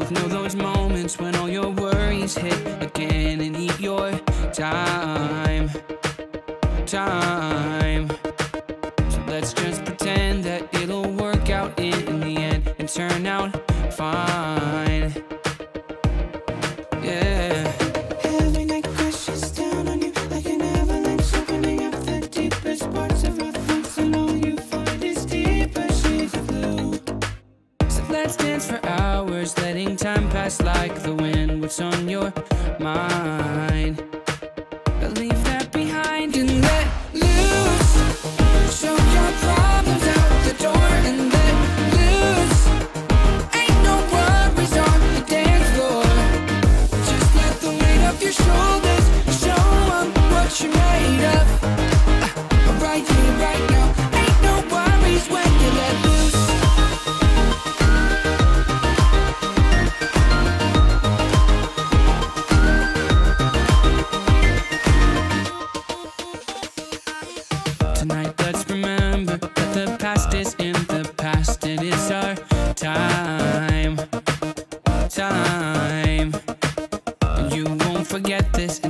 both know those moments when all your worries hit again and eat your time. So let's just pretend that it'll work out in the end and turn out fine. Yeah. Every night crashes down on you like an avalanche, opening up the deepest parts of our thoughts, and all you find is deeper shades of blue. So let's dance for hours, letting time pass like the wind. What's on your mind? But leave that behind and let loose. Show your problems out the door and let loose. Ain't no worries on the dance floor. Just let the weight of your shoulders show 'em what you're made of. Right here, right now. Ain't no worries when you let loose. Tonight let's remember that the past is in the past, and it's our time. And you won't forget this